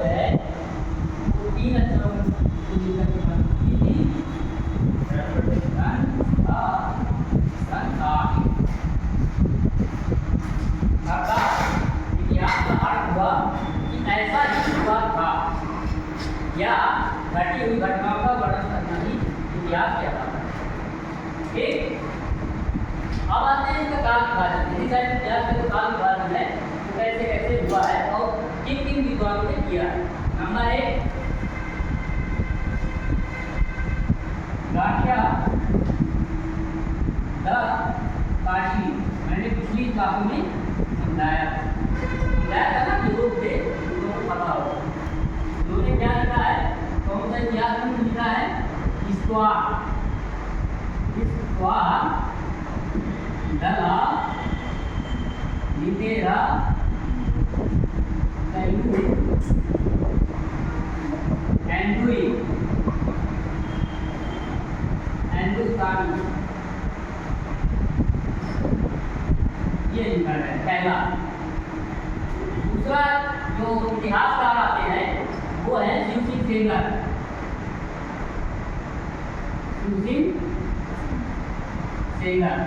है वो 3 अक्षरों को मिलकर के बनती थी इतिहास का अर्थ हुआ कि ऐसा ही हुआ था या घटी हुई घटनाओं का वर्णन करना ही इतिहास कहलाता है। ठीक, अब आते हैं इसका काल विभाजन। यदि शायद इतिहास का जो काल विभाजन है वो कैसे कैसे हुआ है और किन किन विद्वानों ने किया है। Number 1, gathiya the Kashi. मैंने पिछली बातों में समझाया था ना कि लोग थे, लोगों को पता हो। उन्होंने क्या लिखा है, कौन सा इतिहास में लिखा है, दला लिटेरा हिंदुस्तानी, ये लिखा है पहला। दूसरा जो इतिहासकार आते हैं वो है शिव सिंह सेंगर। शिव सिंह सेंगर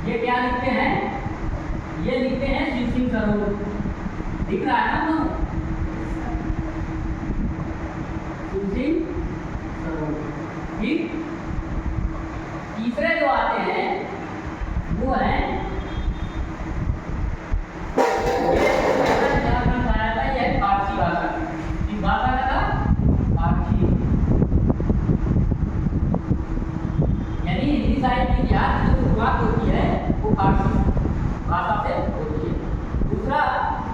ये क्या लिखते हैं, ये लिखते हैं शिव सिंह सरोवर। दिख रहा है ना शिव सिंह सरोवर। ठीक, तीसरे जो आते हैं वो है फारसी भाषा। किस भाषा का था, फारसी। यानी हिंदी साहित्य की इतिहास की जो शुरुआत होती है वो फारसी भाषा से होती है। दूसरा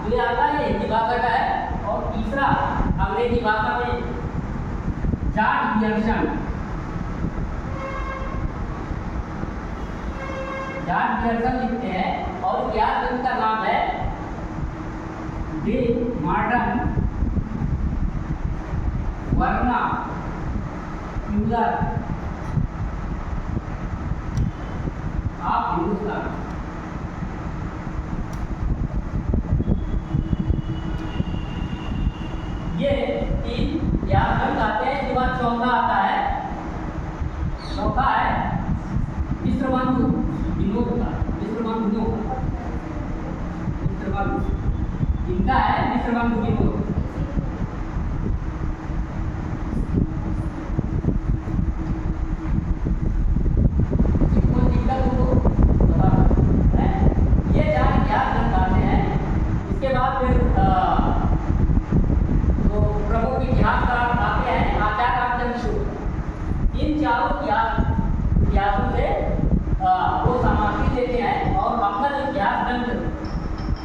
जो ये आता है हिंदी भाषा का है और तीसरा अंग्रेजी भाषा में जॉर्ज पियर्सन लिखते हैं और इतिहास ग्रंथ का नाम है the modern vernacular of Hindustan. ये 3 इतिहास ग्रंथ आते हैं। इसके बाद चौथा आता है, चौथा है मिश्रबंधु विनोद का। मिश्रबंधु इनका है मिश्रबंधु विनोद। ये 4 इतिहास ग्रंथ आते हैं। इसके बाद फिर जो प्रमुख इतिहासकार आते हैं आचार्य रामचंद्र शुक्ल। इन चारों इतिहासों से वो सामग्री लेते हैं और अपना जो इतिहास ग्रंथ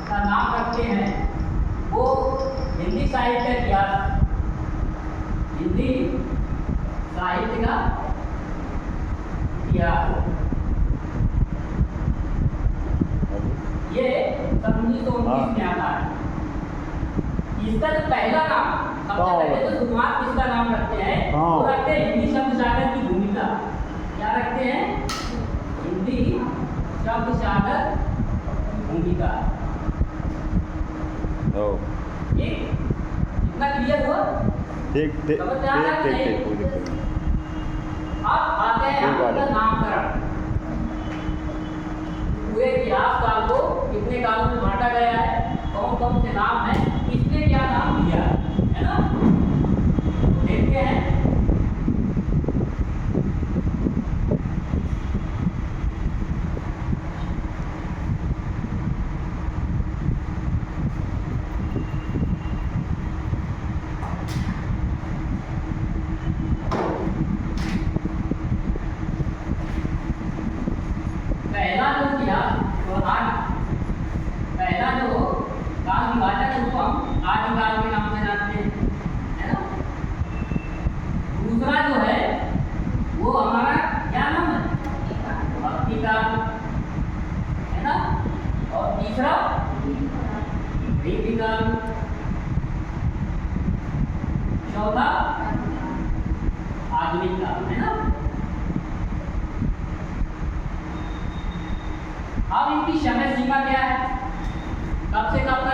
का नाम रखते हैं वो हिंदी साहित्य का इतिहास, हिंदी साहित्य का इतिहास। ये 1919 में आता है। इसका जो पहला नाम, सबसे पहले तो शुरुआत किसका नाम रखते हैं, वो रखते हैं हिंदी शब्द सागर की भूमिका। क्या रखते हैं, हिंदी शब्द सागर भूमिका। इतना क्लियर हुआ? ठीक। अब आते हैं आपका नामकरण। पूरे इतिहास काल को कितने कालों में बांटा गया है, कौन कौन से नाम है, किसने क्या नाम दिया है ना, देखते हैं। पहला जो किया तो पहला जो काल विभाजन है उसको हम आदिकाल के नाम से जानते हैं, है ना। दूसरा जो है वो हमारा क्या नाम है, भक्तिकाल, है ना। और तीसरा रीतिकाल, चौथा आधुनिक काल, है ना। अब इनकी समय सीमा क्या है, कब से कब तक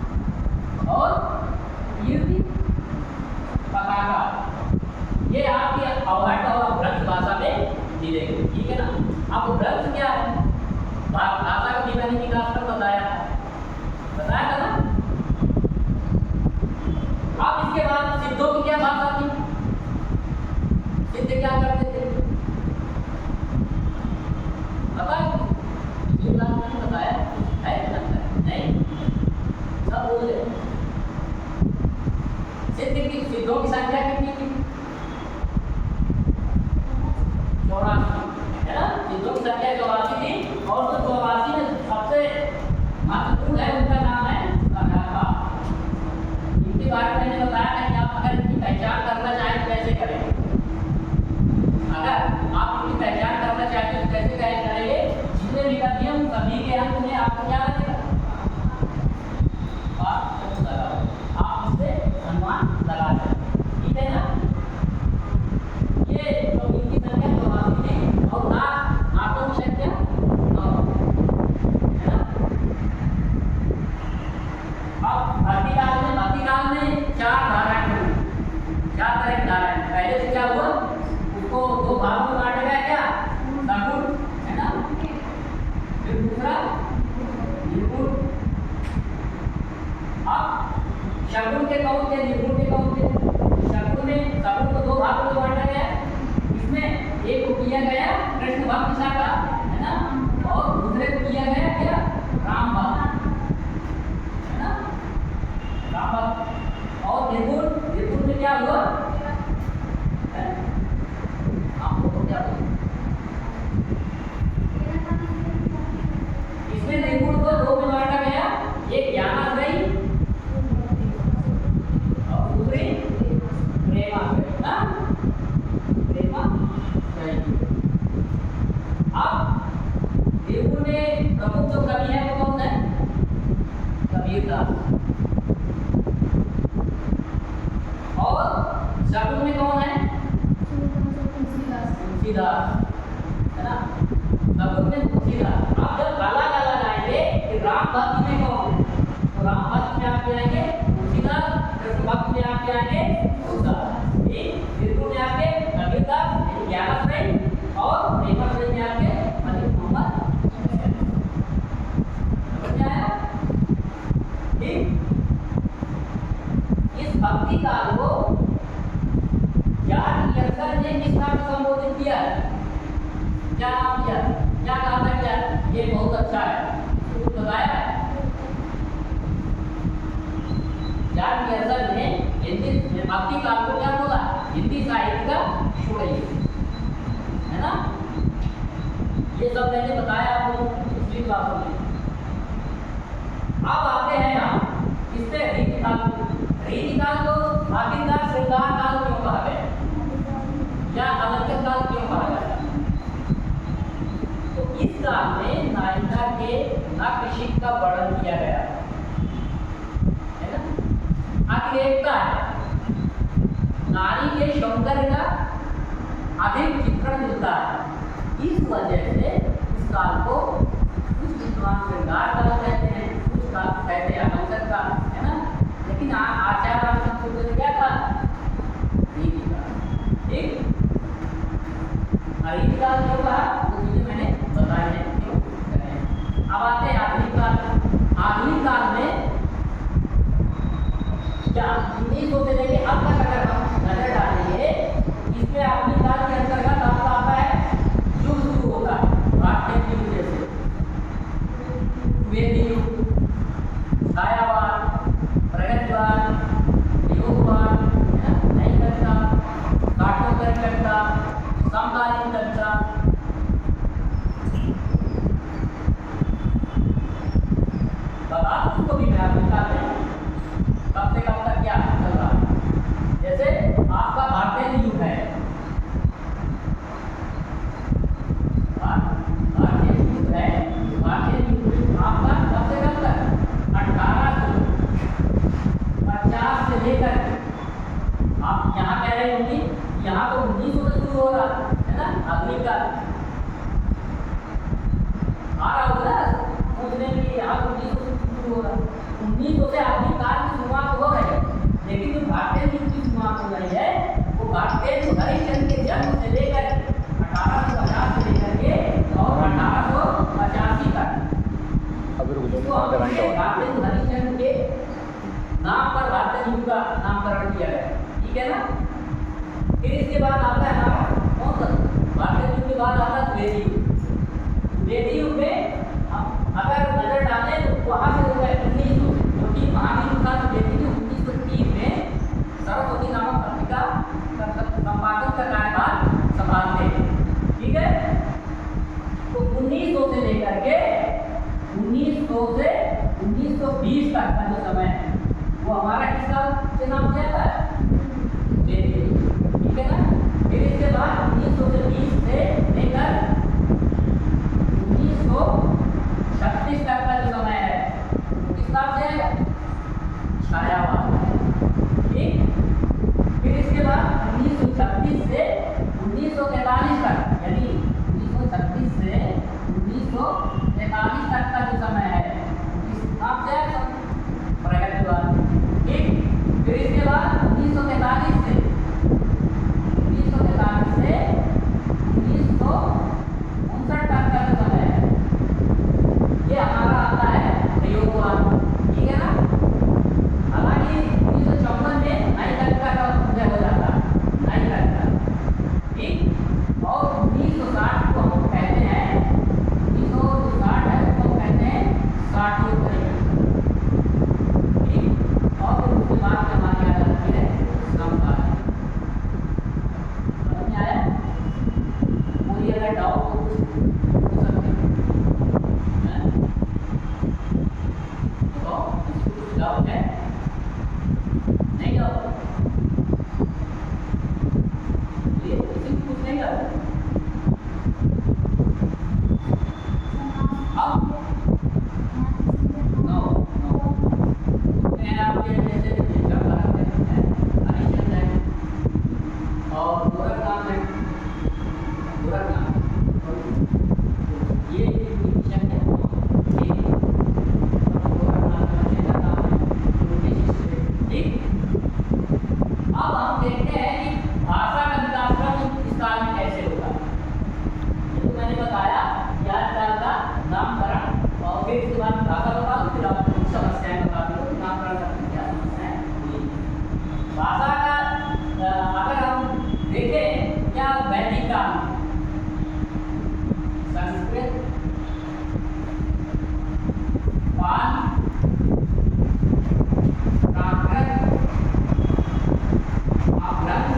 से क्या करते थे पता है? पिछली क्लास में मैंने बताया है कि लगता है नहीं, सब बोल रहे सिद्धों की संख्या कितनी थी? 84 है ना। सिद्धों की संख्या 84 थी और तो 84 में सबसे महत्वपूर्ण है उनका नाम है अनाथा। इनके बारे में मैंने बताया था कि आप अगर इनकी पहचान करना चाहें तो कैसे करेंगे। अगर आप इनकी पहचान करना चाहते हैं तो कैसे करेंगे? जितने भी का नियम सभी के अंत में आपको क्या लगेगा? आप इससे अनुमान लगा सकते, ठीक है ना। ये तो इनकी संख्या 84 थी और नाटों की संख्या 9 है ना। अब भक्तिकाल में 4 धाराएं हुई, 4 तरह की धाराएं। पहले से क्या हुआ, उसको 2 भागों में बांटा गया, क्या सगुण है ना, फिर दूसरा निर्गुण। अब शगुन के कौन थे, निर्गुण के कौन थे? सगुन को 2 भागों में बांटा गया। इसमें एक को किया गया कृष्ण भक्त शाखा है ना, और दूसरे को किया गया क्या राम भक्त है ना, राम भक्त। और निर्गुण में क्या हुआ है? आपको क्या हुआ? इसमें निर्गुण को 2 में बांटा गया, एक ज्ञानाश्रयी और दूसरी प्रेमाश्रयी ना, प्रेमाश्रयी। अब निर्गुण में प्रमुख जो कवि है वो कौन है? कबीरदास। और सगुन में कौन है? तुलसीदास है ना। सगुन में तुलसीदास। आप जब अलग अलग आएंगे कि राम भक्ति में कौन है, तो राम भक्ति में आप आएंगे तुलसीदास, कृष्ण भक्ति में आप आएंगे तुलसीदास, निर्गुण में आपके कबीरदास ज्ञानाश्रयी और प्रेमाश्रयी में आपके मलिक मोहम्मद। समझ आया? ठीक। इस भक्ति काल को ज्ञान यक्षर ने किस नाम से संबोधित किया? क्या नाम दिया? क्या कहा था? क्या ये बहुत अच्छा है, कुछ बताया? ज्ञान यक्षर ने हिंदी भक्ति काल को क्या बोला? हिंदी साहित्य का शोरय है ना। ये सब मैंने बताया आपको पिछली क्लासों में। अब आते हैं हम इससे रीतिकाल को आखिरकार श्रृंगार काल क्यों कहा गया या अलंकृत काल क्यों कहा गया? तो इस काल में नायिका के नकृषिक का वर्णन किया गया है ना। अतिरेकता है, नारी के सौंदर्य का अधिक चित्रण मिलता है। इस वजह से इस काल को कुछ विद्वान श्रृंगार काल कहते हैं, कुछ काल कहते हैं अलंकृत काल है ना। लेकिन आचार्य संस्कृत ने क्या कहा? रीतिकाल। ठीक, रीतिकाल क्यों कहा वो चीजें मैंने बताई है क्यों करें। अब आते हैं आधुनिक काल। आधुनिक काल में क्या 1900 से लेके अब तक अगर हम नजर डालेंगे, इसमें आधुनिक काल के अंतर्गत आपका आता है युग शुरू होता है भारतीय युग जैसे वेदी युग, छायावाद, प्रगतिवाद, योगवाद है ना, नई कक्षा, काठोत्तरी कक्षा, समकालीन कक्षा। बता उसको भी मैं आपको बता दें कब से कब तक क्या चल रहा है। जैसे आपका भारतीय युग है, भारतीय युग है, भारतीय युग आपका कब से कब तक 1850 से लेकर आप यहाँ कह रहे होंगे यहाँ तो 1900 से शुरू हो रहा है ना। आधुनिक काल आ रहा होगा सोचने की यहाँ तो 1900 से शुरू हो रहा है। 1900 से आधुनिक काल की शुरुआत हो गई, लेकिन जो भारतीय युग की शुरुआत हो रही है वो भारतीय हरिश्चंद्र के जन्म से लेकर 1850 से लेकर के और 1885 तक भारतीय हरिश्चंद्र के नाम पर भारतीय युग का नामकरण किया गया। ठीक है ना। फिर इसके बाद आता है हमारा बाद आता है द्विवेदी युग। द्विवेदी युग में हम अगर नजर डालें तो वहाँ से होगा 1900, क्योंकि महावीर का द्विवेदी युग 1930 में सरस्वती नामक पत्रिका संपादन का कार्यभार संभालते हैं। ठीक है, तो 1900 से लेकर के 1900 से 1920 तक का जो समय है वो हमारा किस साल के नाम से आता है? ठीक है ना। फिर इसके बाद 1900 से 20 से लेकर 1936 तक का जो समय है वो किस नाम से है? छायावाद। ठीक, फिर इसके बाद 1936 से 1943 तक, यानी 1936 से 1943 तक का जो समय है किस नाम से है? प्रगतिवाद। ठीक, फिर इसके बाद 1943 से 1959 तक का जो समय है ये हमारा आता है प्रयोगवाद। ठीक है ना। हालांकि 1954 में नई कविता का उदय हो जाता है, नई कविता। ठीक, और 1960 को हम कहते हैं, 1960 है उसको हम कहते हैं 60 ठीक, और उसके बाद में हमारी आ जाती है समकालीन। समझ में आया? कोई अगर डाउट हो पूछ सकते हैं। तो इसको कुछ डाउट है? नहीं डाउट? ये किसी को कुछ नहीं डाउट? अब नो मैं आपके जैसे जब करते हैं अनिश्चित है और गोरख नाम है, गोरख नाम ये विषय है। ठीक, गोरख नाम है नाम है उनके शिष्य। ठीक, अब हम देखते हैं कि भाषा का विकास इस काल में कैसे होगा। ये तो मैंने बताया याद काल का नामकरण, और फिर इसके बाद भाषा बताओ, फिर आप समस्याएं बता दो नामकरण करने की क्या समस्याएं हुई। भाषा का अगर हम देखें क्या वैदिक काल में संस्कृत, पाल, प्राकृत, अपभ्रंश,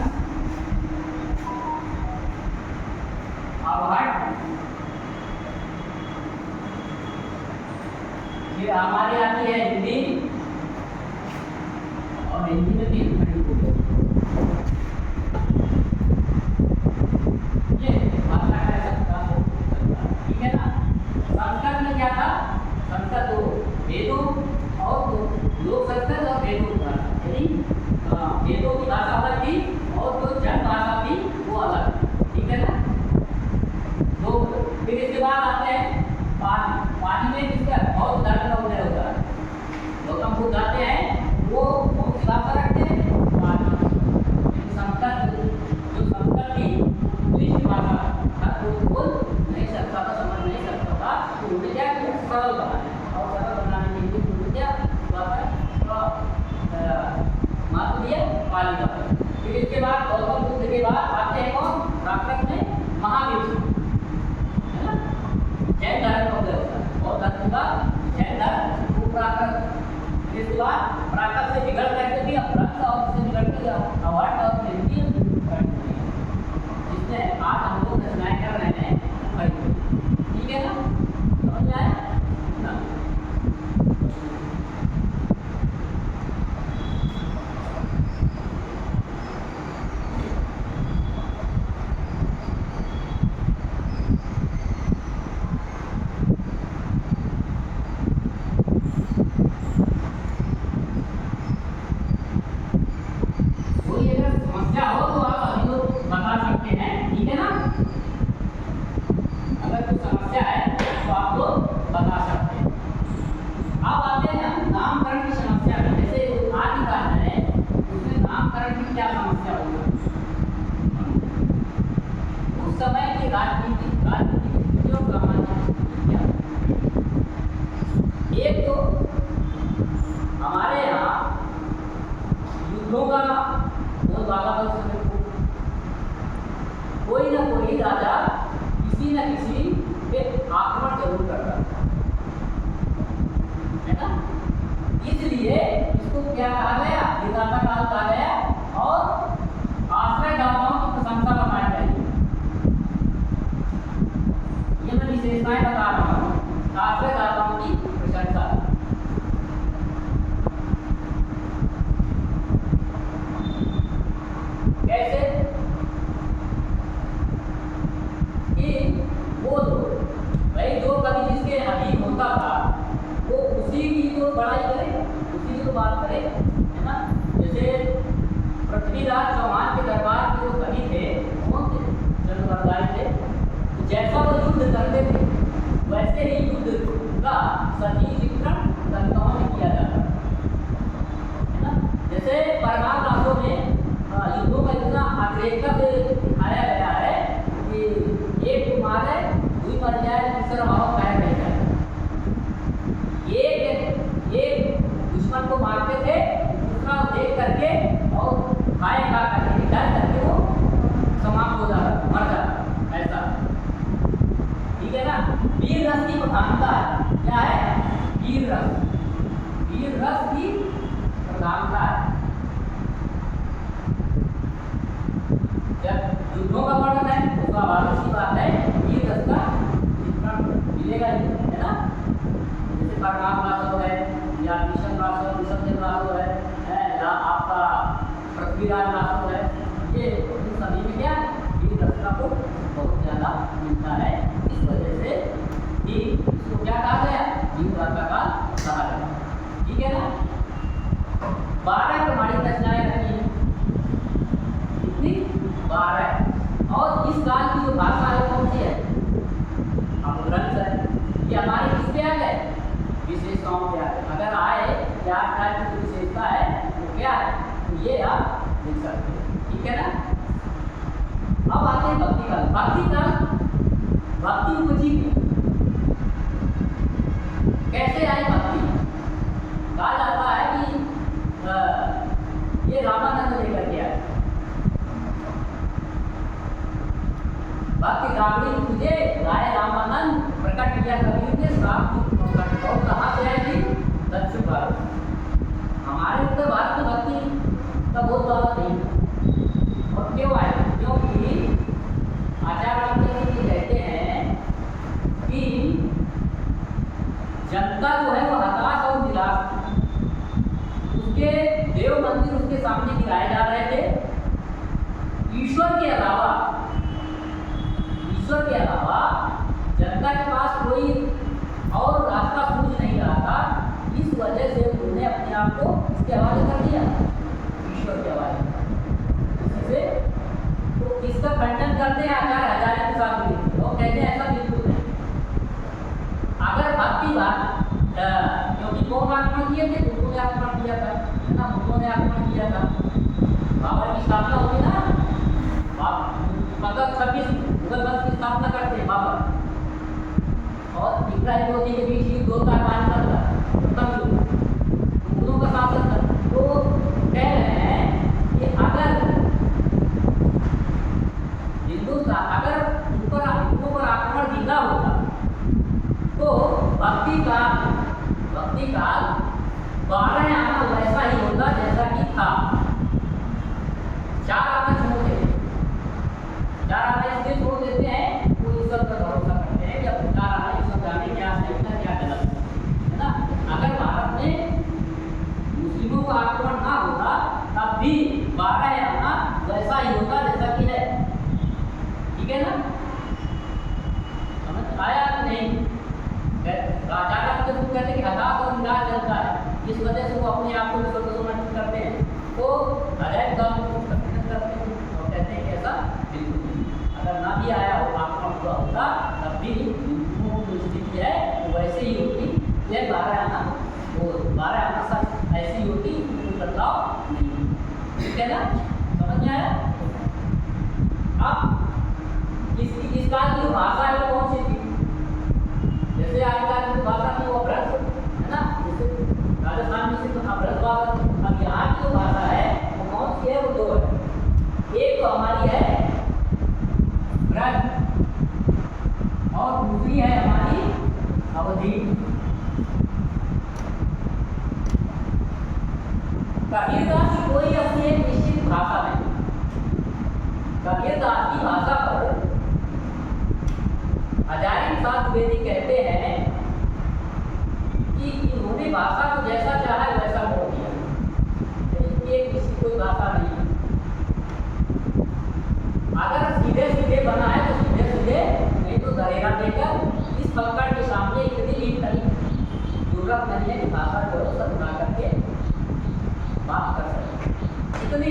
अवहट, फिर हमारी आती है हिंदी, और हिंदी में भी ये भाषा का ऐसा हो सकता है। ठीक है ना। संस्कृत में क्या था? संस्कृत तो वेदों और लोक संस्कृत और वेदों की भाषा, यानी वेदों की भाषा अलग थी और जो जन भाषा थी वो अलग थी। ठीक है ना। तो फिर इसके बाद आते हैं पानी। पानी में किसका बहुत धर्म का उदय होता है। गौतम बुद्ध आते हैं वो बहुत सी भाषा रखते हैं पानी। संस्कृत जो संस्कृत की इंग्लिश भाषा था वो बोल नहीं सकता था, समझ नहीं सकता था, तो उन्हें क्या किया? सरल बनाया, और सरल बनाने के लिए उन्हें क्या महत्व दिया? पाली का। फिर इसके बाद गौतम बुद्ध के बाद आते हैं कौन? प्राकृत में महावीर, है ना। जैन धर्म का उदय होता है, और धर्म का जैन धर्म वो प्राकृत। फिर इसके बाद प्राकृत से बिगड़ करके भी अपभ्रंश, और उससे बिगड़ के अवहट और हिंदी जिसमें आज हम लोग रचनाएं कर रहे हैं। ठीक है ना। समझ में आया ना? कोई अगर समस्या हो तो आप अभी लोग बता सकते हैं। ठीक है ना। अगर कुछ समस्या है तो आप लोग बता सकते हैं। अब आते हैं हम नामकरण की समस्या में। जैसे आदि काल है उसमें नामकरण की क्या समस्या होगी? उस समय की राजनीतिक स्थितियों सामाजिक स्थितियां। एक तो हमारे यहाँ युद्धों का बोलबाला उस समय कोई ना कोई राजा क्या कहा गया, विधाता काल कहा गया, और आश्रय दाताओं की प्रशंसा बताई गई। ये मैं विशेषताएं बता रहा हूँ, आश्रय दाताओं की प्रशंसा। कैसे कि वो भाई जो कभी जिसके अधीन होता था वो उसी की तो बड़ाई करे, उसी की तो बात करे, है ना। जैसे पृथ्वीराज चौहान के दरबार के जो कवि थे, कौन थे, चंद्रवरदाई थे। तो जैसा वो युद्ध करते थे वैसे ही युद्ध का सही चित्रण कविताओं में किया जाता है ना। जैसे परमार रासों में युद्धों का इतना अतिरेकता से दिखाया गया है कि एक मारे दुई मर जाए, तीसरा भाव खाया नहीं जाए। एक दुश्मन को मारते थे, दूसरा देख करके और खाए खा करके डर करके वो समाप्त हो जाता, मर जाता, ऐसा। ठीक है ना। वीर रस की प्रधानता है, क्या है, वीर रस, वीर रस की प्रधानता है। जब युद्धों का वर्णन है तो स्वाभाविक सी बात है वीर रस का चित्रण मिलेगा ही, है ना। जैसे परमार रासो है या भीषण रासो, विसर्जन रासो है या आपका पृथ्वीराज रासो है, ये इन सभी में क्या वीर रस का बहुत ज़्यादा मिलता है। इस वजह से कि इसको क्या कहा गया, वीर रस का कहा गया। ठीक है ना। 12 प्रमाणिक रचनाएं रखी हैं, कितनी, 12। और इस काल की जो भाषा है कौन सी है, अपभ्रंश है। ये हमारे किसके आ गए, विशेषताओं के आ गए। अगर आए क्या टाइप की विशेषता है तो क्या है, तो ये आप लिख सकते हैं। ठीक है ना। अब आते हैं भक्ति काल। भक्ति काल भक्ति उपजी कैसे आई भक्ति, कहा जाता है कि ये रामानंद लेकर के आए। भक्ति रावणी तुझे राय रामानंद प्रकट किया कबीर ने, साफ प्रकट। और कहाँ से आई थी, दक्षिण भारत। हमारे उत्तर भारत में भक्ति का बहुत ज़्यादा नहीं। और क्यों आए, क्योंकि आचार्य रामचंद्र जी कहते हैं कि जनता जो है वो हताश और निराश थी। उसके देव मंदिर उसके सामने गिराए जा रहे थे। ईश्वर के अलावा जनता के पास कोई और रास्ता सूझ नहीं रहा था। इस वजह से उन्होंने अपने आप को किसके हवाले कर दिया, ईश्वर के हवाले। इससे तो इसका खंडन करते हैं आचार्य हजारी के साथ भी, वो कहते हैं ऐसा बिल्कुल नहीं। अगर भक्ति बात क्योंकि कौन आक्रमण किए थे, बुद्धों ने आक्रमण किया था, है ना, बुद्धों ने आक्रमण किया था। बाबर की स्थापना होगी ना, मतलब 26 मुगल वंश की स्थापना करते हैं बाबर, और इब्राहिम लोधी के बीच युद्ध होता है, पानीपत का, तब मुगलों का शासन था। तो कह रहे हैं कि अगर हिंदुस्तान अगर हिंदुओं पर आक्रमण जिंदा होता तो भक्ति काल 12 आना वैसा ही होता जैसा कि था। 4 आना छोड़ देते, 4 आना इसलिए छोड़ देते हैं वो ईश्वर पर भरोसा करते हैं कि अब 4 आना ईश्वर जाने क्या सही था क्या गलत, है ना। अगर भारत में मुस्लिमों का आक्रमण ना होता तब भी 12 आना वैसा ही होता जैसा कि है। ठीक है ना, समझ आया नहीं। आचार्य कहते हैं कि हताश और निराश जनता है, इस वजह से वो अपने आप को समर्पित करते हैं, तो हृदय दम करते हैं और कहते हैं कि ऐसा बिल्कुल नहीं। अगर ना भी आया हो, आक्रमण हुआ होता तब भी हिंदुओं की स्थिति है वो वैसे ही होती। यह 12 आना वो 12 आना सब ऐसी होती, कोई बदलाव नहीं। ठीक है ना, समझ में आया। अब इस काल की भाषा है वो कौन सी थी, जैसे आजकल की भाषा थी वो अपभ्रंश, है ना। जैसे राजस्थान में सिर्फ अपभ्रंश भाषा। अब यहाँ की जो भाषा है वो कौन सी है, वो 2 है। एक तो हमारी है ब्रज और दूसरी है हमारी अवधि। कबीरदास की कोई अपनी एक निश्चित भाषा नहीं। कबीरदास की भाषा पर हजारी प्रसाद द्विवेदी कहते हैं कि इन्होंने भाषा को जैसा चाहा वैसा बोल दिया, इनकी एक किसी कोई भाषा नहीं है। अगर सीधे सीधे बना है तो सीधे सीधे, नहीं तो दरेरा देकर इस पकड़ के सामने इतनी भी जरूरत नहीं है कि भाषा को सब बना करके बात कर सकते। इतनी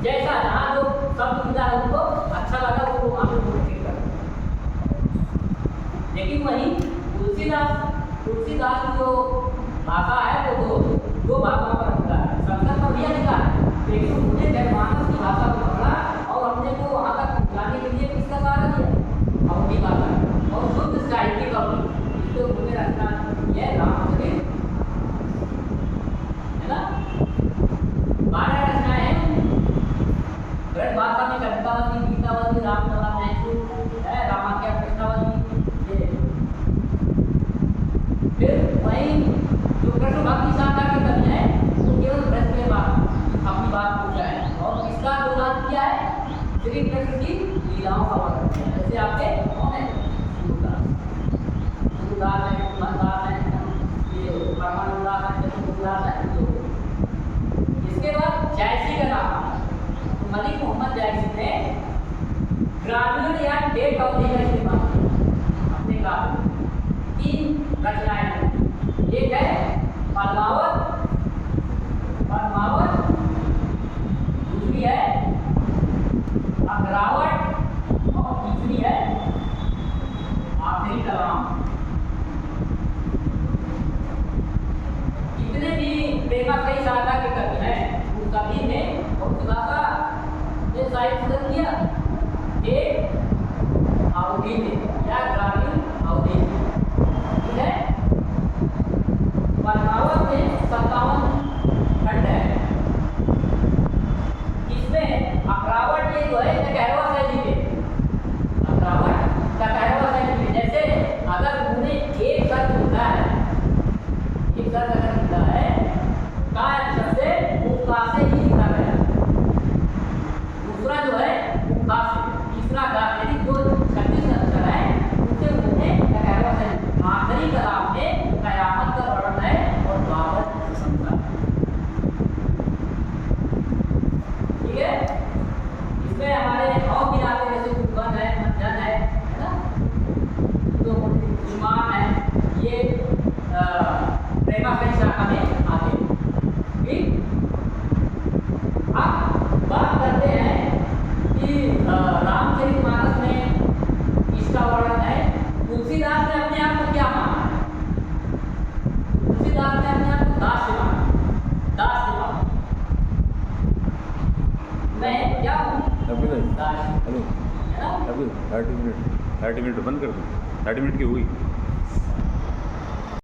जैसा जहाँ जो शब्द मिला है उनको अच्छा लगा वो वहाँ पे मुद्रित कर। लेकिन वहीं तुलसीदास की जो भाषा है वो दो भाषाओं पर लिखा है, संस्कृत पर भी लिखा है, लेकिन उन्होंने जनमानस की भाषा को पकड़ा और अपने को वहाँ तक पहुँचाने के लिए किसका सहारा दिया, अपनी भाषा और शुद्ध साहित्य का इसको उन्होंने रखना यह रामचरित है ना। 12 रचनाएं हैं ब्रज भाषा में, कवितावली, गीतावली, रामकथा, मैथुन है, रामाख्या, कृष्णावली। फिर वहीं जो कृष्ण भक्ति शाखा के कवि हैं वो केवल ब्रज के बाद अपनी बात पहुँचाए और इसका अनुवाद किया है श्री कृष्ण की लीलाओं का वर्णन किया है। जैसे आपके कौन है, सूरदास है, कुमारदास है, ये परमानंदास है, चतुर्दास है। इसके बाद जायसी का नाम मलिक मोहम्मद जायसी ने ग्रामीण या डेट ऑफ द ईयर इस्तेमाल किया अपने काव्य में। 3 रचनाएं हैं, एक है पद्मावत, दूसरी है अग्रावट और तीसरी है आखिरी कलाम। जितने भी प्रेमाश्रयी शाखा के कवि हैं उन सभी ने बहुत ज़्यादा ये साहित्य किया। एक अवधि में या ग्रामीण अवधि में, ठीक है। पद्मावत में 57 खंड है, इसमें अग्रावट ये जो है कहरवा शैली के, अग्रावट का कहरवा शैली के। जैसे अगर उन्होंने एक शब्द लिखा है, एक शब्द अगर लिखा है का अक्षर से उका से ही लिखा गया, दूसरा जो है उका से, तीसरा गा, यानी जो 36 अक्षर है उनसे उन्होंने कहरवा शैली। आखिरी कलाम में कयामत का वर्णन है और बाबत प्रशंसा, ठीक है। इसमें हमारे और भी आते जैसे कुंभन है, मंजन है ना, तो दुश्मान है, ये प्रेमाश्रयी शाखा में आते हैं। ठीक, अब बात करते हैं कि रामचरितमानस में इसका वर्णन है। तुलसीदास ने अपने आप को क्या माना है? तुलसीदास ने अपने आप को दास से माना, दास से माना। मैं क्या हूँ? हेलो दास। हेलो 30 मिनट बंद कर दो, 30 मिनट की हुई।